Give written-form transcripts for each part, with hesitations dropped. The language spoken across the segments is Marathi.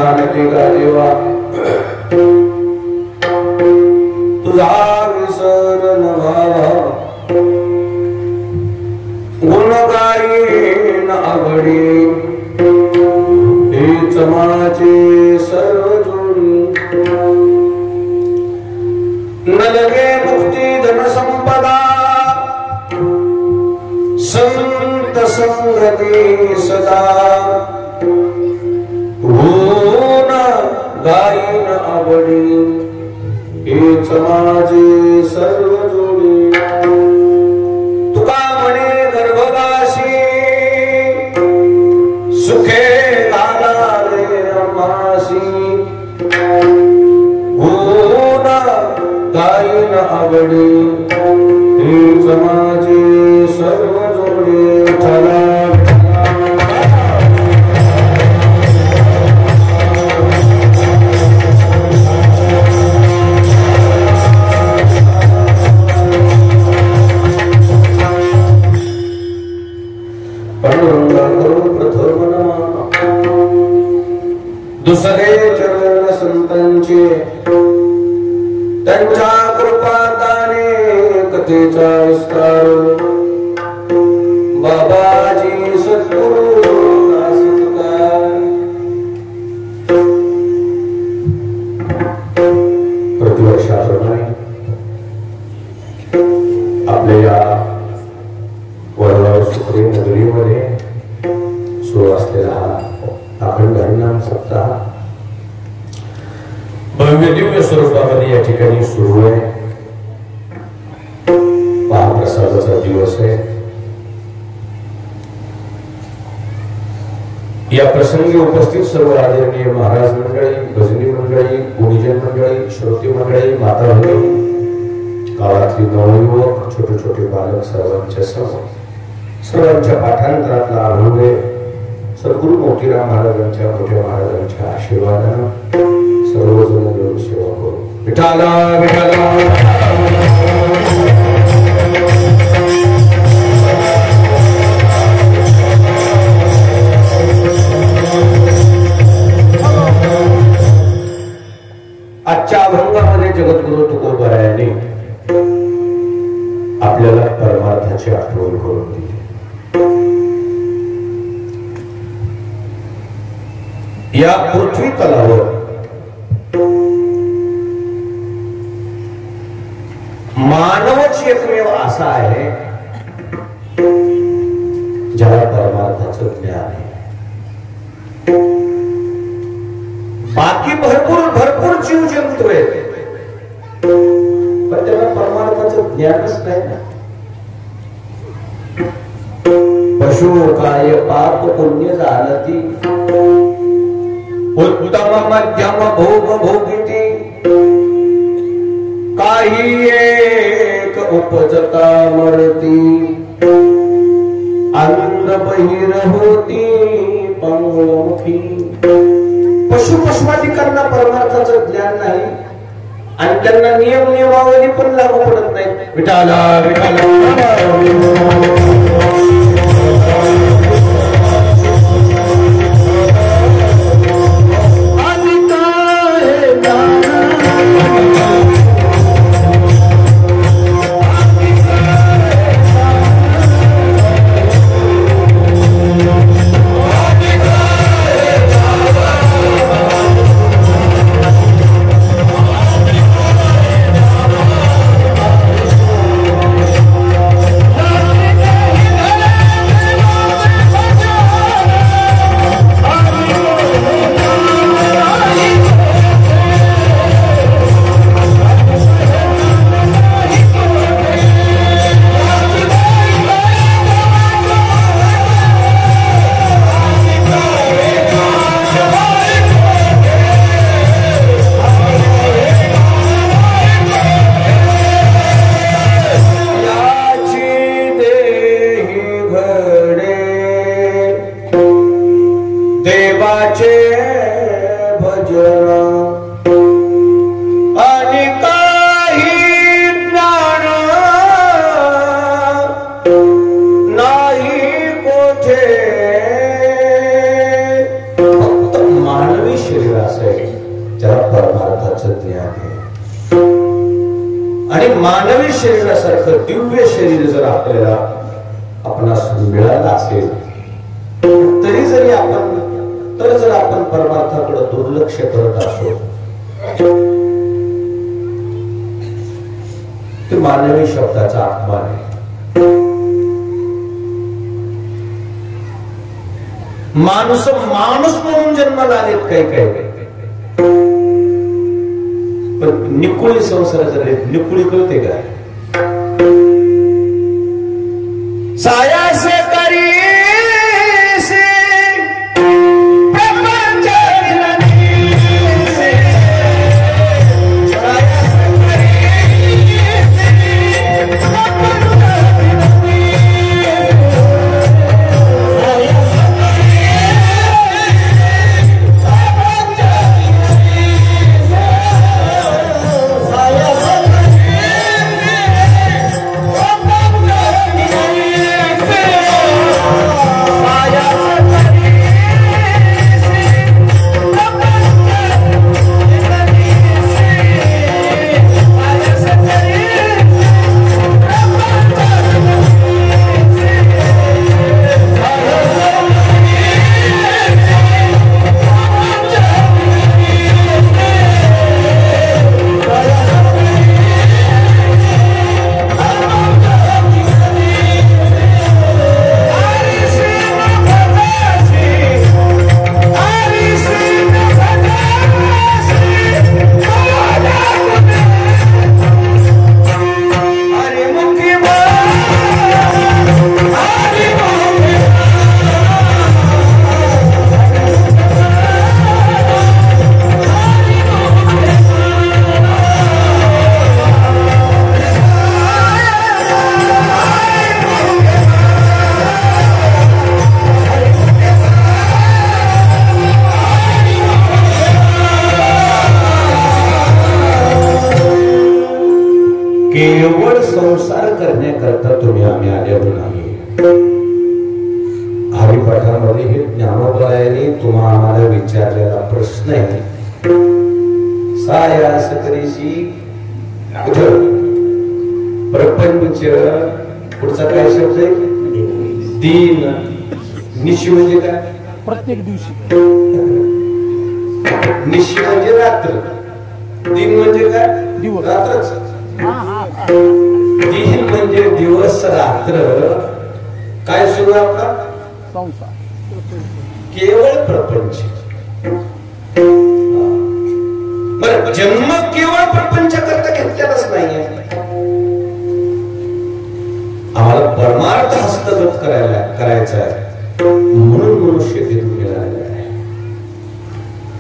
जानते का देवा तुझा विसर न व्हावा गुण गायीन आवडी हेच माझे सर्व जोडी न लगे मुक्ती धन संपदा संत संगती सदा गुण गायीन आवडी हेच माझे सर्व जोडी तुका म्हणे गर्भवासी सुखे आला रे अमासी गुण गायीन आवडी हेच माझे सर्व जोडी चला दुसरे चरण संतांचे त्यांच्या कृपादाने कथेचा विस्तार बाबाजी सद्गुरु प्रतिवर्षाप्रमाणे आपल्या या वडगाव सुखरी नगरीमध्ये सुरू असलेला हा अखंड हरिनाम सप्ताह भव्य दिव्य स्वरूपामध्ये या ठिकाणी सुरू आहे. महाप्रसादाचा दिवस आहे. या प्रसंगी उपस्थित सर्व आदरणीय महाराज मंडळी, भजनी मंडळी, गुणीजन मंडळी, श्रोती मंडळी, माता भगिनी, गावातली नवयुवक, छोटे छोटे बालक सर्वांच्या सर्वांच्या पाठांतरातला अनुभव सद्गुरु मोतीराम महाराजांच्या मोठ्या महाराजांच्या आशीर्वादानं सर्वजण मिळून सेवा करू. विठाला विठाला आजच्या अभंगामध्ये जगद्गुरु तुकोबारायांनी आपल्याला परमार्थाची आठवण करून दिली. या पृथ्वी तलावर मानवच एकमेव असा आहे ज्याला परमार्थाचं ज्ञान आहे. बाकी भरपूर भरपूर जीव जंतू आहेत पण त्याला परमार्थाचं ज्ञानच नाही ना. पशु काय पाप पुण्य जाणती उत्तम मध्यम भोग भोगिती काही एक उपजता मरती अंध बहिर होती पंगमुखी. पशु पशुवादी करता परमार्थाचं ज्ञान नाही आणि त्यांना नियम नियमावली पण लागू पडत नाही. विठाला विठाला त्याला परमार्थाचं ज्ञान आहे. आणि मानवी शरीरासारखं दिव्य शरीर जर आपल्याला आपणास मिळालं असेल तरी जर आपण परमार्थाकडे दुर्लक्ष करत असो ते मानवी शब्दाचा अपमान आहे. माणूस म्हणून जन्माला आलेत काही पण निकुळी संसार झाले. निकुळी कळते का? सायास करी केवळ संसार करण्याकरता तुम्ही आम्ही आलेलो नाही. हरिपाठामध्ये हे ज्ञानोदयाने तुम्हा आम्हाला विचारलेला प्रश्न आहे. सायास करीशी प्रपंच पुढचा काय शब्द आहे? दिन. निशी म्हणजे काय? प्रत्येक दिवशी. निशी म्हणजे रात्र. दिन म्हणजे काय? दिवस. रात्रच. दिन म्हणजे दिवस रात्र. काय सुरू आपला संसार. केवळ प्रपंच. बरं, जन्म केवळ प्रपंच करता घेतलेलाच नाहीये. आम्हाला परमार्थ हस्तगत करायचा आहे म्हणून मनुष्य जन्म मिळालेला आहे.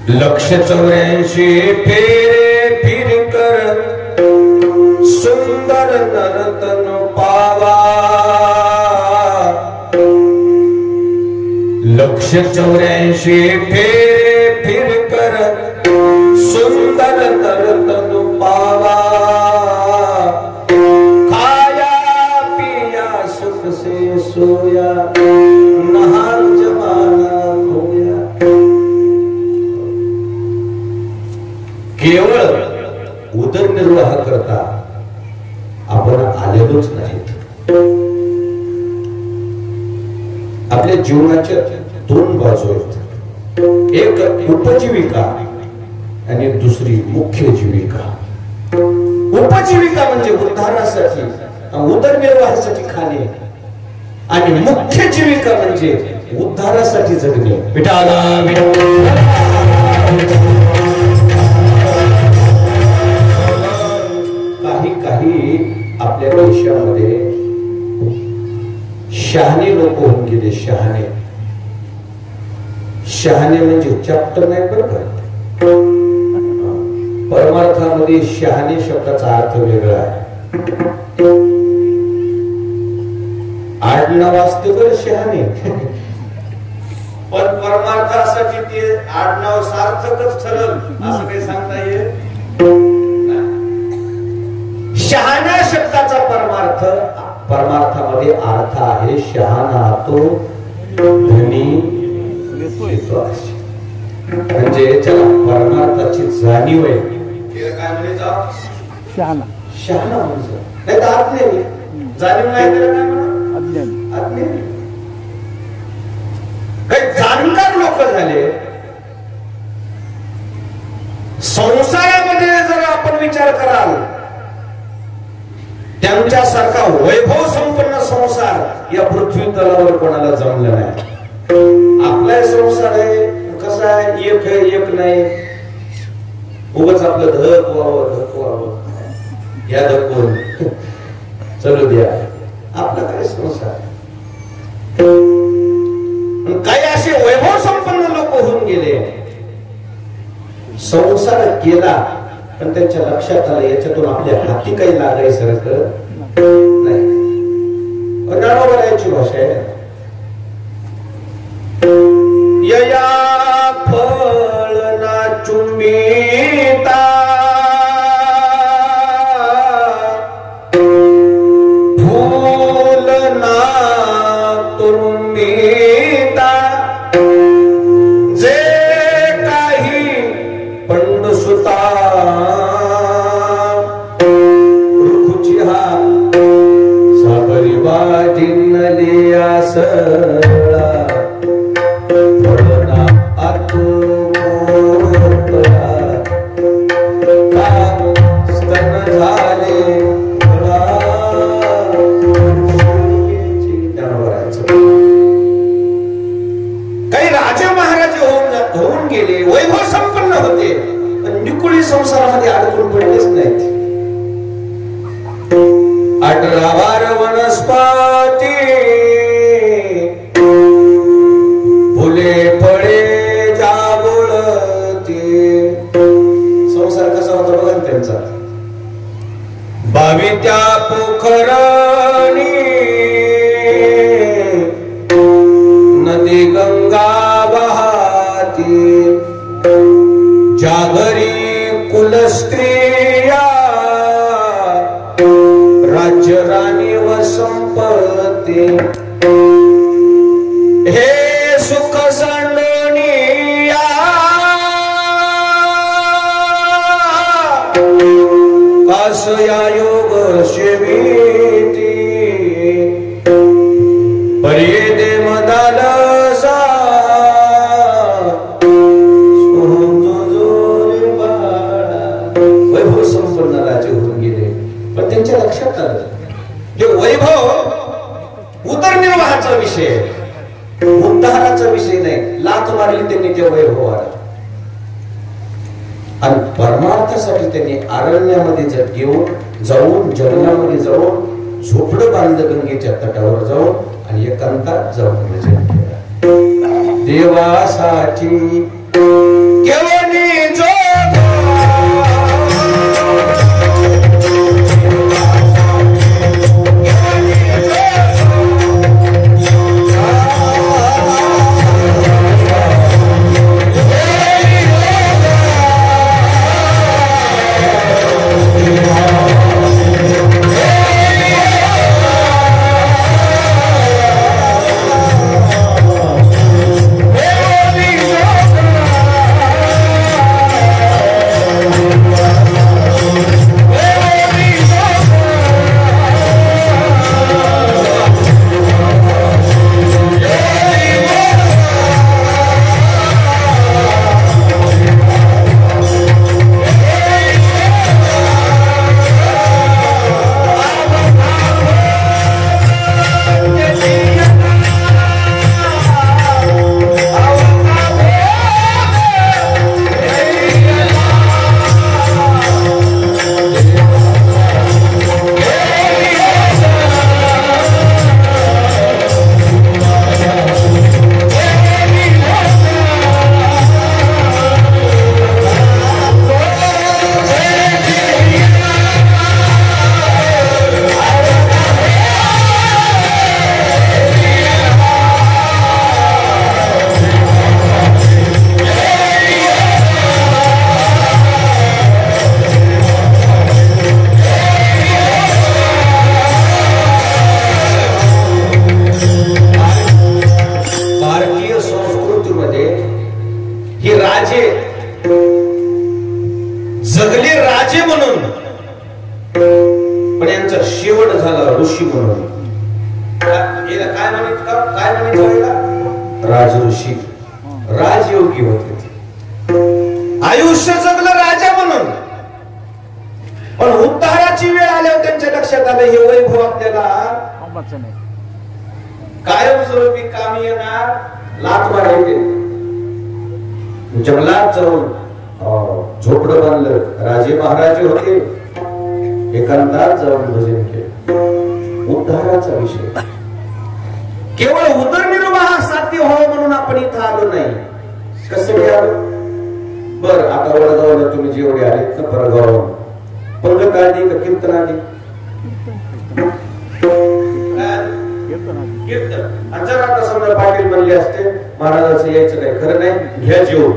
184 फेरे फिर कर सुंदर नरतन पावा. 184 फेरे फिर कर सुंदर नरतन पावा. खाया पिया सुख से सोया नहा जमाना खोया. केवळ उदरनिर्वाह करता आपण आलेलोच नाहीत. आपल्या जीवनाच्या 2 बाजू आहेत. एक उपजीविका आणि दुसरी मुख्य जीविका. उपजीविका म्हणजे उद्धारासाठी उदरनिर्वाहासाठी खाणे आणि मुख्य जीविका म्हणजे उद्धारासाठी जगणे. काही आपल्या देशामध्ये शहाणे लोक होऊन गेले. शहाणे म्हणजे चॅप्टर नाही बरं का. परमार्थामध्ये शहाणे शब्दाचा अर्थ वेगळा आहे. आडनाव असते बरं शहाणे पण परमार्थासाठी ते आडनाव सार्थकच ठरल असं काही सांगता येईल. शहाणा शब्दाचा परमार्थामध्ये अर्थ आहे शहाणा तो धनी. म्हणजे ज्याला परमार्थाची जाणीव आहे त्याला काय म्हणायचं? शहाणा. शहाणा म्हणजे नाही तर अज्ञानी. जाणीव नाही त्याला काय म्हणा? अज्ञानी. अज्ञानी. काही जाणकार लोक झाले. संसारामध्ये जर आपण विचार कराल त्यांच्यासारखा वैभव संपन्न संसार या पृथ्वी तलावर कोणाला जमलं नाही. आपला संसार आहे कसा आहे, एक आहे एक नाही. उगाच आपलं धक व्हावं या धकून चलू द्या. आपला काय संसार. काही असे वैभव संपन्न लोक होऊन गेले. संसार केला पण त्यांच्या लक्षात आलं याच्यातून आपल्या हाती काही लागायसारखं नाही. ज्ञानोबरायची भाषा आहे. यया फळ ना चुंबिता फूल ना तुंबिता जे काही पंडसुता रुखुची हा सागरी बाजिनली आसळा फळना आतू स्तन झाले काही राजे महाराजे होऊन गेले, वैभव संपन्न होते पण निकुळी संसारामध्ये अडकून पडलेच नाहीत. 18 वार वनस्पती फुले फळे जागोळती. संसार कसा होता बघा त्यांचा. 22 त्या पोखरणी नदी गंगा वाहती. जागरी कुलस्त्रिया राज्य राणी व संपत्ती. हे सुख सांडणिया कास या योग शेविती. पर्येदे मदालसा वैभव संपन्न राजे होऊन गेले पण त्यांच्या लक्षात आलं की वैभव उदरनिर्वाहाचा विषय, उद्धाराचा विषय नाही. लाथ मारली त्यांनी त्या वैभवाला आणि परमार्थासाठी त्यांनी अरण्यामध्ये जाऊन जंगलामध्ये जाऊन झोपडं बांधलं गंगेच्या तटावर जाऊन आणि एकांतात जाऊन भजन केलं देवासाठी. केवणी जोग हे राजे जगले राजे म्हणून, पण यांचा शेवट झाला ऋषी म्हणून. काय म्हणायचं राज ऋषी राजयोगी होते. आयुष्य जगलं राजा म्हणून, पण उद्धाराची वेळ आल्यावर त्यांच्या लक्षात आलं हे वैभव आपल्याला कायमस्वरूपी कामी येणार. लाथ मारायचे, जंगलात जाऊन झोपडं बांधलं. राजे महाराजे होते, एकांतात जाऊन भजन केलं. उद्धाराचा विषय केवळ उदरनिर्वाह साध्य व्हावं म्हणून आपण इथं आलो नाही. कसं काय आलो? बर, आता वडगावला तुम्ही जेवढे आलेत ना, परगाव पंगत आली का कीर्तन आली? कीर्तन. आणि जर आता समजा पाटील म्हणले असते महाराजाचं यायचं नाही, खरं नाही, घ्या जेवण.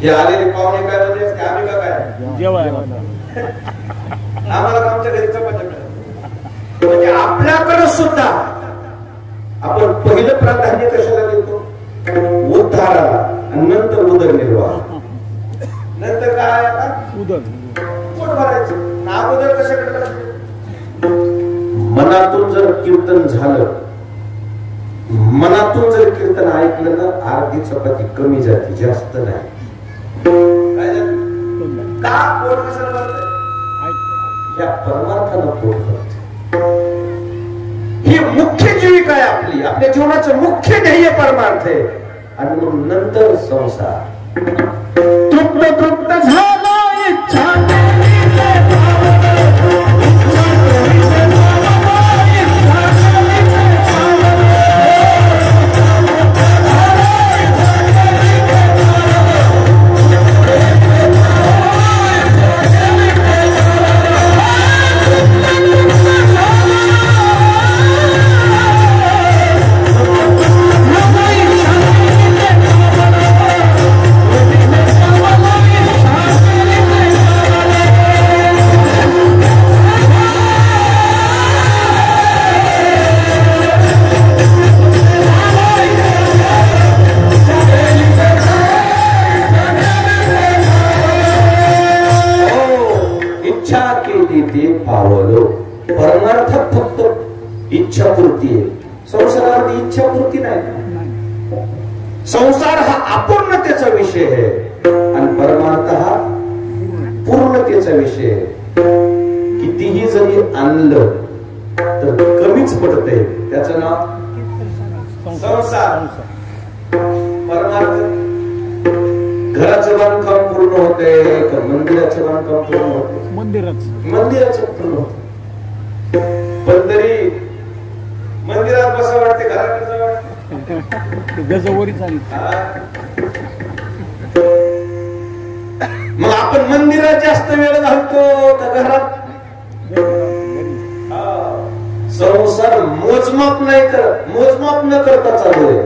हे आलेले पाहुणे काय म्हणले असते, आम्ही का काय जेवायला आम्हाला आमच्या घरी चपात्या. म्हणजे आपल्याकडे सुद्धा आपण पहिलं प्राधान्य कशाला देतो? उद्धाराला, आणि नंतर उदरनिर्वाह. नंतर काय? आता पोट भरायचं. अगोदर कशाकडे? मनातून जर कीर्तन झालं, मनातून जर कीर्तन ऐकलं ना, अर्धी चपाती कमी जाते, जास्त नाही. काय झालं? का पोट कशाला भरतंय? या परमार्थानं पोट भरते. ही मुख्य जीविका आहे आपली, आपल्या जीवनाचं मुख्य ध्येय परमार्थ आहे. आणि मग नंतर संसार. तृप्त झाला इच्छा परमार्थात फक्त इच्छापूर्ती आहे. संसारामध्ये इच्छापूर्ती नाही. संसार हा अपूर्णतेचा विषय आहे आणि परमार्थ हा पूर्णतेचा विषय आहे. कितीही जरी आणलं तर कमीच पडतंय. त्याचं नाव संसार. परमार्थ घराचं बांधकाम पूर्ण होतंय का मंदिराचं बांधकाम पूर्ण होतंय? मंदिराचं पूर्ण होत. पण तरी मंदिरात बसा वाटते, घरात कसं वाटते? मग आपण मंदिरात जास्त वेळ घालतो का घरात? संसार मोजमाप नाही करत, मोजमाप न करता चालू आहे.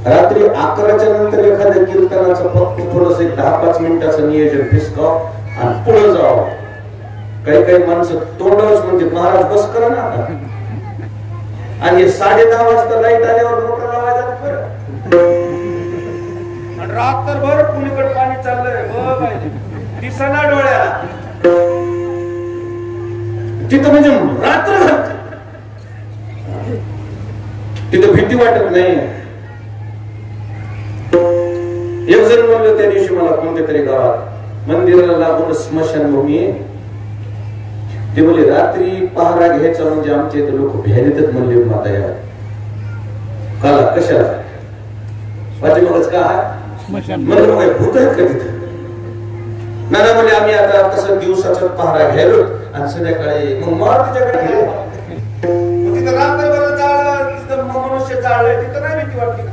रात्री 11च्या नंतर एखाद्या कीर्तनाचं फक्त थोडस 10-5 मिनिटाचं नियोजन फिसकाव आणि पुढे जावं. काही काही माणसं तोंडावच म्हणते, महाराज बस करा ना आता. आणि 10:30 वाजता लाईट आल्यावर मोटर लावायचा आणि रात्रभर कुणीकडे पाणी चाललंय दिसना डोळ्याला. तिथं म्हणजे रात्र घालते, तिथं भीती वाटत नाही. एक जण म्हणलं त्या दिवशी मला कोणत्या तरी गावात मंदिराला लागून स्मशानभूमी आहे. ते बोलले रात्री पहारा घ्यायचा म्हणजे आमचे इथे लोक भ्यानीतच म्हणले माता या काला कशाला पाठीमागच का म्हणलं मग भूत आहेत का तिथं? नाना म्हणजे आम्ही आता कसं दिवसाचा पहारा घ्यायलो आणि संध्याकाळी मग मार तिच्याकडे गेलो. तिथं रात्रभर जाळलं, तिथं मनुष्य जाळलंय, तिथं नाही भीती वाटली का?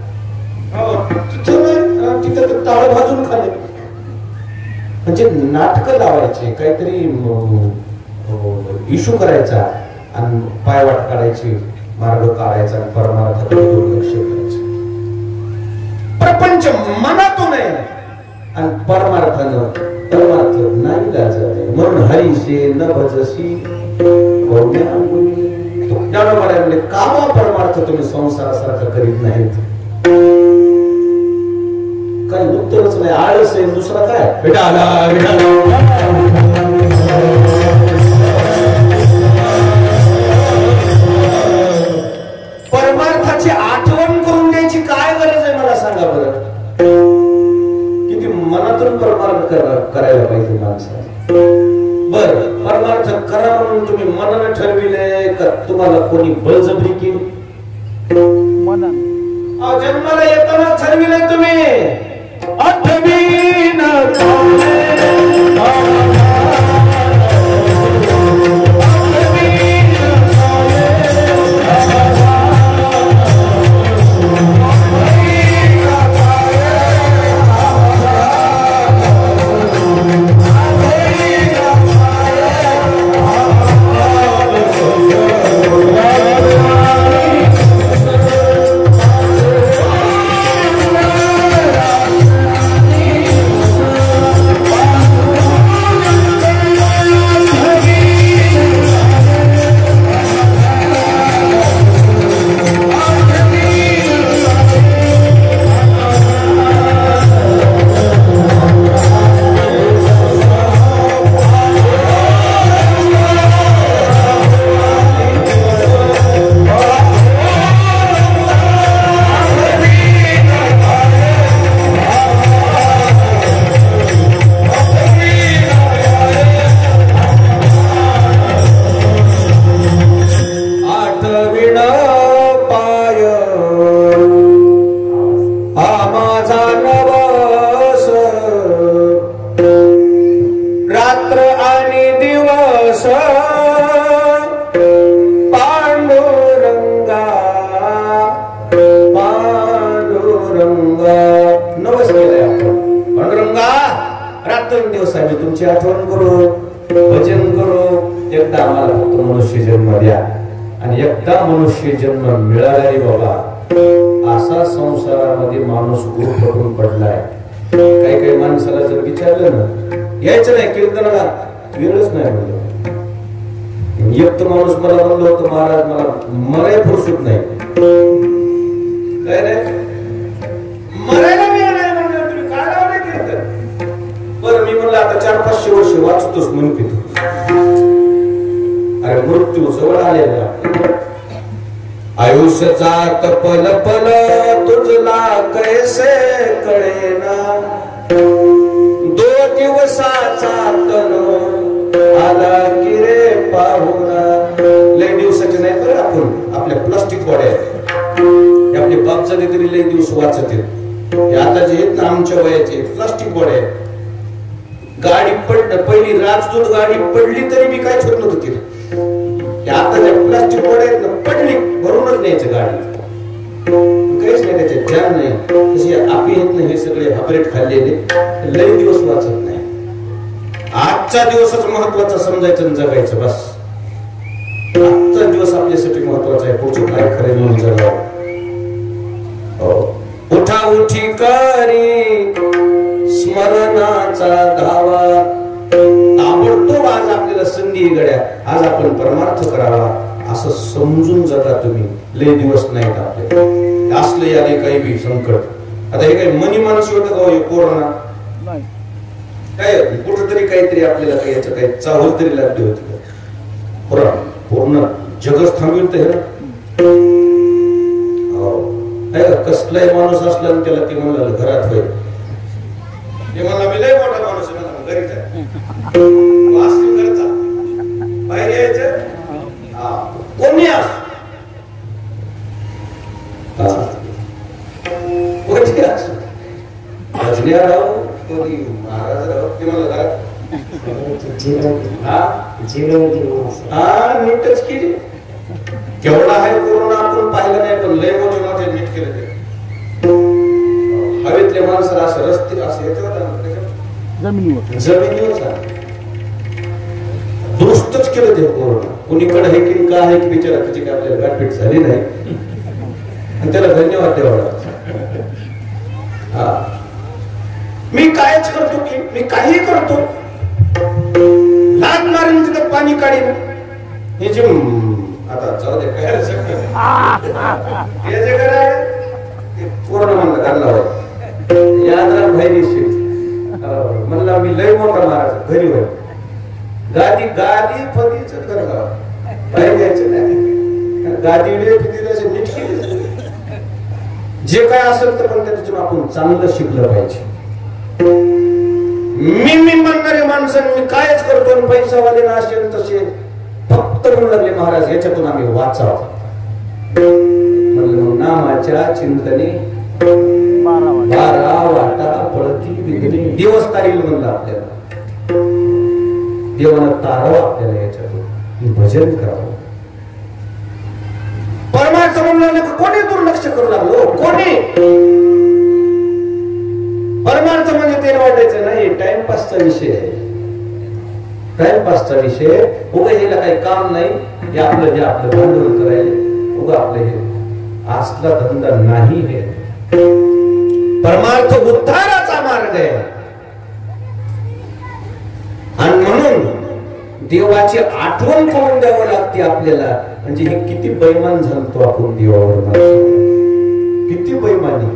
तिथं टाळ भाजून खाले. म्हणजे नाटक लावायचे, काहीतरी इशू करायचा आणि पायवाट काढायची, मार्ग काढायचा आणि परमार्थाकडे दुर्लक्ष करायचं. प्रपंच मनातून आहे आणि परमार्थानं परमार्थ नाही लाजाय. म्हणून हरीशे न भजसी म्हणजे कामा परमार्थ तुम्ही संसारासारखा करीत नाहीत. उत्तरच नाही, आळस आहे, दुसरा काय विठाला विठाला. परमार्थाची आठवण करून द्यायची काय गरज आहे मला सांगा बरं. किती मनातून परमार्थ करायला पाहिजे माणसाने. बर परमार्थ करा म्हणून तुम्ही मनानं ठरविले का तुम्हाला कोणी बळजबरी केली? जन्माला येताना ठरविले तुम्ही. आठवीन तुमची आठवण करू, भजन करू. एकदा आम्हाला फक्त मनुष्य जन्म द्या आणि एकदा मनुष्य जन्म मिळालाय बाबा. असा संसारामध्ये माणूस गुरफटून पडलाय. काही काही माणसाला जर विचारलं ना यायचं नाही कीर्तनाला, वेळच नाही म्हणलं. एक तर माणूस मला म्हणलं होतं महाराज मला फुरसत नाही. काय नाही मरायला मिळालं म्हणलं तुम्ही काय लावलं कीर्तन. बरं मी म्हणलं आता 400-500 वर्ष वाचतोच म्हणून पितो. अरे मृत्यू जवळ आलेला. आयुष्य जात पल पल तुझला कैसे कळेना. 2 दिवसाचा तण आला की रे पाहुणा. लय दिवसाचे नाही तर आपण आपल्या प्लास्टिक गोड्या आपले बाप झाले तरी लय दिवस वाचत आहेत. आता जे आहेत ना आमच्या वयाचे प्लास्टिक गोड्या. गाडी पडलं पहिली राजदूत गाडी पडली तरी मी काय छोट नव्हतं तिला. आता ज्या प्लास्टिक गोड्या ना पडली भरूनच न्यायचं गाडी. काहीच नाही त्याच्यात जान नाही. तशी आपी येत नाही. हे सगळे हायब्रिड खाल्लेले लय दिवस वाचत नाही. आजचा दिवसच महत्वाचा समजायचं जगायचं बस. आजचा दिवस आपल्यासाठी महत्वाचा आहे. पुढचं काय खरे म्हणून जगावं. उठा उठी करी स्मरणाचा धावा. ताबडतोब आज आपल्याला संधी गड्या. आज आपण परमार्थ करावा असं समजून जगा तुम्ही. लय दिवस नाहीत आपले. असले आले काही बी संकट. आता हे काही मनी माणूस होतं का कोरोना काय कुठंतरी काहीतरी आपल्याला काही याचं काही चावल तरी लागली होती. पूर्ण जगच थांबविल तर कसलाही माणूस असला त्याला ते म्हणलं घरात होईल. ते म्हणला मी लय मोठा माणूस आहे घरीच आहे. घरचा बाहेर यायचं कोणी अस राव कोणी महाराज राव ते मला घरात नीटच केली. केवढा आहे कोरोना आपण पाहिलं नाही पण लय मोठे मोठे नीट केलं ते. हवेतले माणसं असं रस्ते असं जमिनीवर दुरुस्तच केलं ते कोरोना. कुणीकडे हे की काय आहे की बिचारा त्याची काय आपल्याला गाठभेट झाली नाही आणि त्याला धन्यवाद द्यावा. मी कायच करतो की मी काही करतो. लाग मारेन तिथं पाणी काढीन. हे जे आता जाऊ दे काय हे जे काय कोरोना म्हणलं घालला याद राख भाई. मी लय मोठा महाराज घरी होय गादी गादी फतीच करणार बाहेर जायचं नाही गादी फती नीट केली जे काय असेल तर पण त्याच्यातून आपण चांगलं शिकलं पाहिजे मी म्हणणारे माणसांनी मी कायच करतो पैसावाले ना असेल तसे फक्त म्हणू लागले महाराज याच्यातून आम्ही वाचावं म्हणलं नामाच्या चिंतने 12 वाटा पळती विघ्ने दिवस तारील म्हणलं आपल्याला देवानं तारावं आपल्याला याच्यातून भजन करावं परमार्थ म्हणलं कोणी दुर्लक्ष करू लागलो कोणी परमार्थ म्हणजे ते वाटायचं नाही टाइमपासचा विषय आहे टाइमपासचा विषय उगा ह्याला काही काम नाही हे आपलं भांडवल करायला उगा आपलं हे असला धंदा नाही हे परमार्थ उद्धाराचा मार्ग आहे आणि म्हणून देवाची आठवण करून द्यावं लागते आपल्याला म्हणजे हे किती बैमान झालतो आपण देवावर किती बैमानी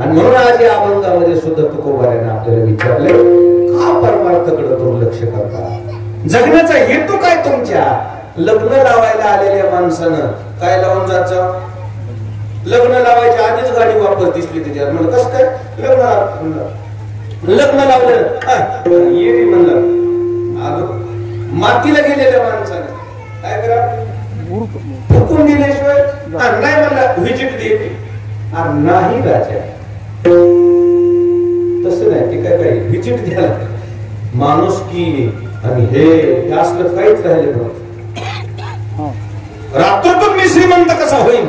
आणि म्हणून आज या अभंगामध्ये सुद्धा तुकोबाऱ्याने आपल्याला विचारले का परमार्थाकडे दुर्लक्ष करता जगण्याचा हेतू काय तुमच्या लग्न लावायला आलेल्या माणसानं काय लावून जायचं लग्न लावायच्या आधीच गाडी वापर दिसली त्याच्यात म्हणलं कसं काय लग्न लावलं ये म्हणलं आलो मातीला गेलेल्या माणसाने काय करा फुकून दिल्याशिवाय नाही म्हणला व्हिजिट देते नाही राजा तसं नाही ते काय व्हिजिट द्यायला माणूस की आणि हे असलं काहीच राहिले रात्रीतून मी श्रीमंत कसा होईल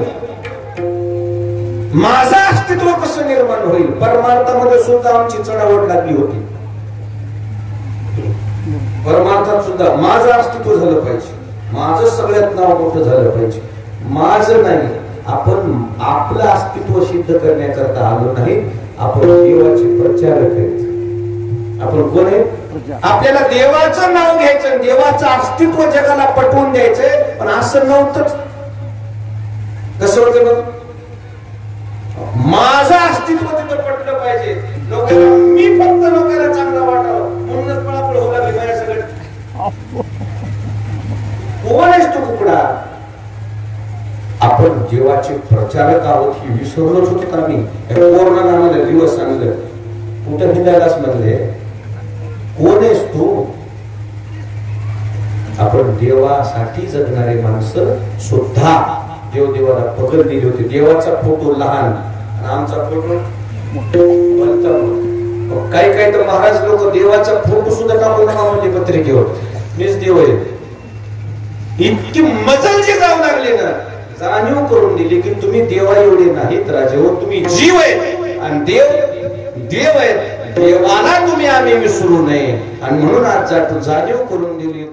माझं अस्तित्व कसं निर्माण होईल परमार्थामध्ये सुद्धा आमची चढावड लागली होती परमार्थात सुद्धा माझं अस्तित्व झालं पाहिजे माझं सगळ्यात नाव मोठं झालं पाहिजे माझं नाही आपण आपलं अस्तित्व सिद्ध करण्याकरता आलो नाही आपण देवाचे प्रचारक आहेत आपण कोण आहे आपल्याला देवाचं नाव घ्यायचं देवाचं अस्तित्व जगाला पटवून द्यायचंय पण असं नव्हतंच कसं होतं बघ माझं अस्तित्व तिथं पटलं पाहिजे लोकांना मी फक्त लोकांना चांगला वाटावं म्हणूनच पळापळ होऊ लागली माझ्या सगळं कोण आहेस तू कुकडा आपण देवाचे प्रचारक आहोत ही विसरलोच होतो का आम्ही कोरोना नावाला दिवस सांगलं कुठं हिंदायलाच म्हणले कोण आहेस तू आपण देवासाठी जगणारे माणसं सुद्धा देवाला पकड दिली होती देवाचा फोटो लहान आमचा फोटो काही काही तर महाराज लोक देवाचा फोटो सुद्धा टाकून म्हणजे पत्रिकेवर मीच देव आहे इतकी मजल जे जाऊ लागले ना जाणीव करून दिली की तुम्ही देवा एवढे नाहीत राजे हो तुम्ही जीव आहे आणि देव आहे देवाला तुम्ही आम्ही विसरू नये आणि म्हणून आज जाणीव करून दिली